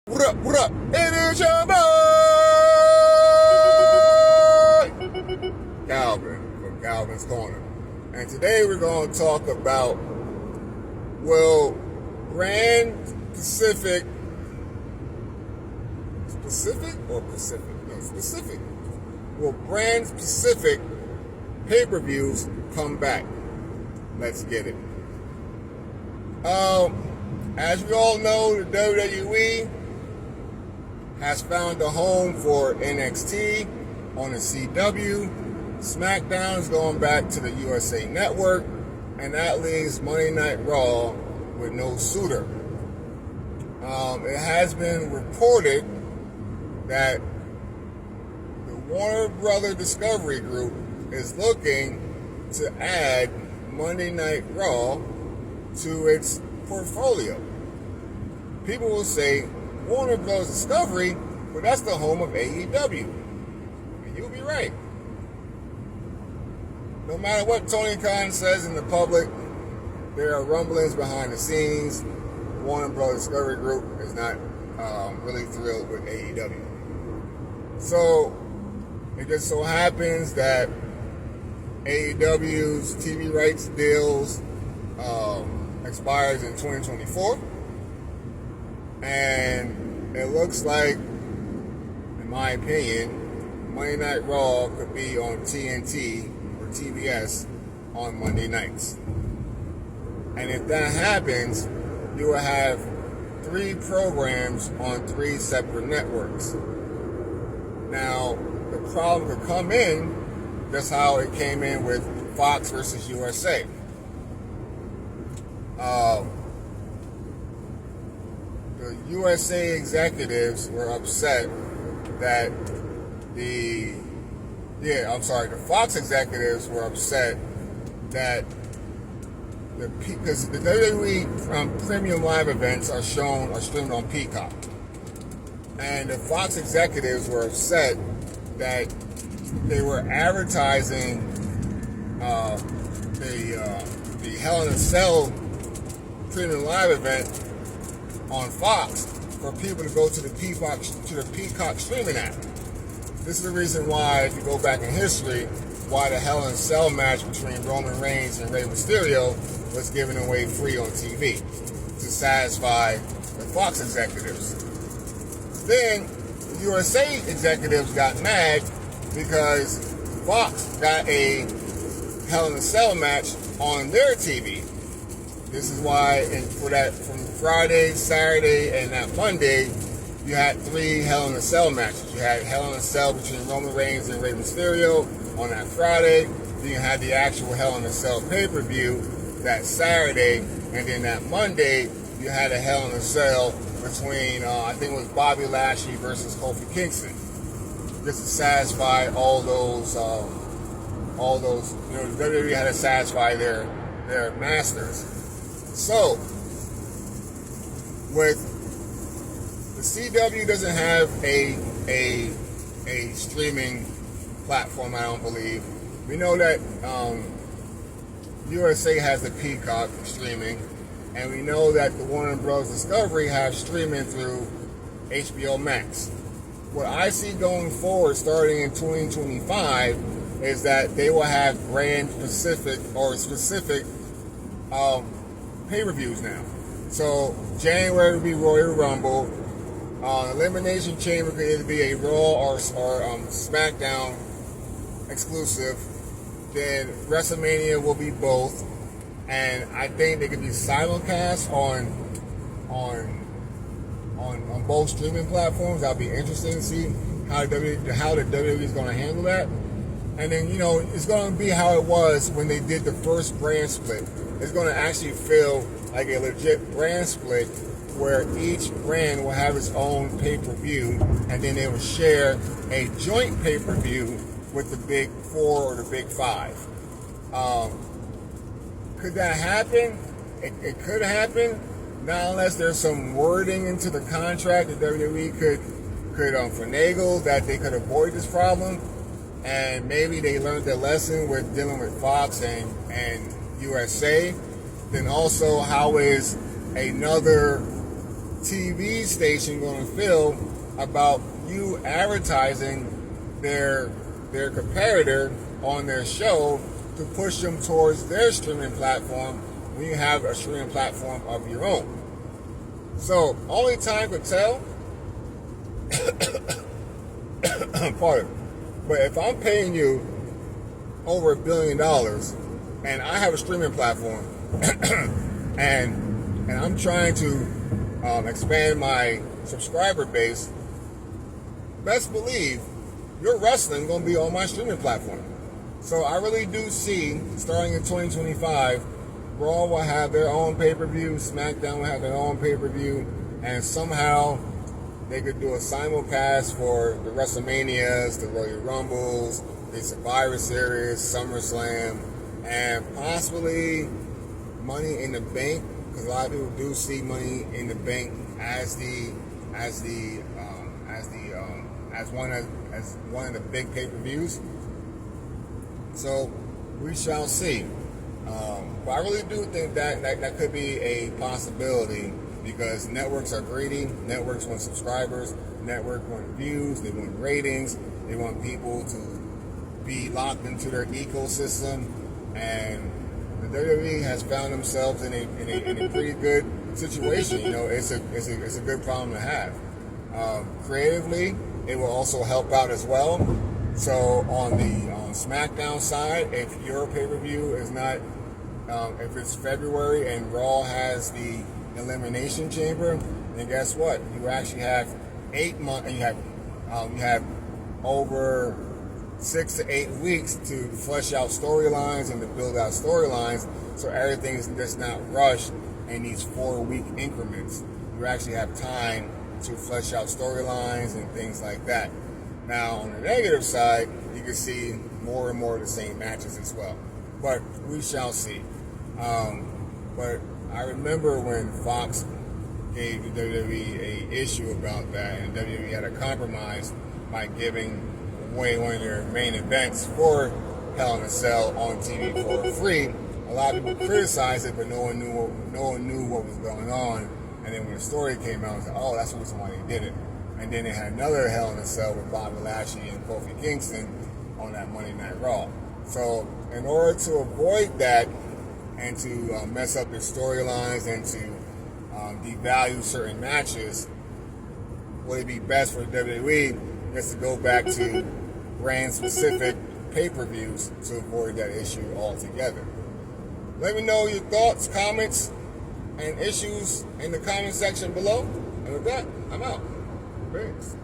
What up, what up? It is your boy, Calvin, from Calvin's Corner. And today we're going to talk about, well, Grand Pacific, Pacific or Pacific? No, specific. Will Brand Pacific pay-per-views come back? Let's get it. As we all know, the WWE has found a home for NXT on the CW. Smackdown is going back to the USA Network, and that leaves Monday Night Raw with no suitor. It has been reported that the Warner Brother Discovery Group is looking to add Monday Night Raw to its portfolio. People will say Warner Bros. Discovery, but that's the home of AEW. And you'll be right. No matter what Tony Khan says in the public, there are rumblings behind the scenes. Warner Bros. Discovery Group is not really thrilled with AEW. So it just so happens that AEW's TV rights deals expires in 2024, and it looks like, in my opinion, Monday Night Raw could be on TNT or TBS on Monday nights. And if that happens, you will have 3 programs on 3 separate networks. Now, the problem could come in just how it came in with Fox versus USA. The USA executives were upset that the Fox executives were upset that because the WWE premium live events are streamed on Peacock, and the Fox executives were upset that they were advertising the Hell in a Cell premium live event on Fox for people to go to the Peacock streaming app. This is the reason why, if you go back in history, why the Hell in a Cell match between Roman Reigns and Rey Mysterio was given away free on TV to satisfy the Fox executives. Then the USA executives got mad because Fox got a Hell in a Cell match on their TV. This is why, from Friday, Saturday, and that Monday, you had 3 Hell in a Cell matches. You had Hell in a Cell between Roman Reigns and Rey Mysterio on that Friday. Then you had the actual Hell in a Cell pay-per-view that Saturday, and then that Monday, you had a Hell in a Cell between, I think it was Bobby Lashley versus Kofi Kingston, just to satisfy all those, the WWE had to satisfy their masters. So, with the CW doesn't have a streaming platform, I don't believe. We know that USA has the Peacock streaming, and we know that the Warner Bros. Discovery have streaming through HBO Max. What I see going forward, starting in 2025, is that they will have brand specific pay-per-views now. So January will be Royal Rumble. Elimination Chamber could either be a Raw or Smackdown exclusive. Then WrestleMania will be both, and I think they could be simulcast on both streaming platforms. That'll be interesting to see how the WWE is going to handle that. And then, it's going to be how it was when they did the first brand split. It's going to actually feel like a legit brand split where each brand will have its own pay-per-view, and then they will share a joint pay-per-view with the Big 4 or the Big 5. Could that happen? It could happen, not unless there's some wording into the contract that WWE could finagle that they could avoid this problem. And maybe they learned their lesson with dealing with Fox and USA. Then also, how is another TV station going to feel about you advertising their competitor on their show to push them towards their streaming platform when you have a streaming platform of your own? So only time could tell. Pardon. But if I'm paying you over $1 billion and I have a streaming platform and I'm trying to expand my subscriber base, best believe your wrestling going to be on my streaming platform. So I really do see, starting in 2025, Raw will have their own pay-per-view, Smackdown will have their own pay-per-view, and somehow they could do a simulcast for the WrestleManias, the Royal Rumbles, the Survivor Series, SummerSlam, and possibly Money in the Bank, because a lot of people do see Money in the Bank as one of the big pay-per-views. So we shall see. But I really do think that could be a possibility, because networks are greedy. Networks want subscribers. Networks want views. They want ratings. They want people to be locked into their ecosystem. And the WWE has found themselves in a pretty good situation. You know, it's a good problem to have. Creatively, it will also help out as well. So on the SmackDown side, if your pay-per-view is not, if it's February and Raw has the Elimination Chamber, then guess what? You actually have 8 months, and you have over 6 to 8 weeks to flesh out storylines and to build out storylines, so everything is just not rushed in these 4-week increments. You actually have time to flesh out storylines and things like that. Now, on the negative side, you can see more and more of the same matches as well. But we shall see. But I remember when Fox gave the WWE a issue about that, and WWE had a compromise by giving away one of their main events for Hell in a Cell on TV for free. A lot of people criticized it, but no one knew what was going on. And then when the story came out, it was like, oh, that's the reason why they did it. And then they had another Hell in a Cell with Bobby Lashley and Kofi Kingston on that Monday Night Raw. So in order to avoid that and to mess up their storylines and to devalue certain matches, would it be best for WWE just to go back to brand-specific pay-per-views to avoid that issue altogether? Let me know your thoughts, comments, and issues in the comment section below. And with that, I'm out. Thanks.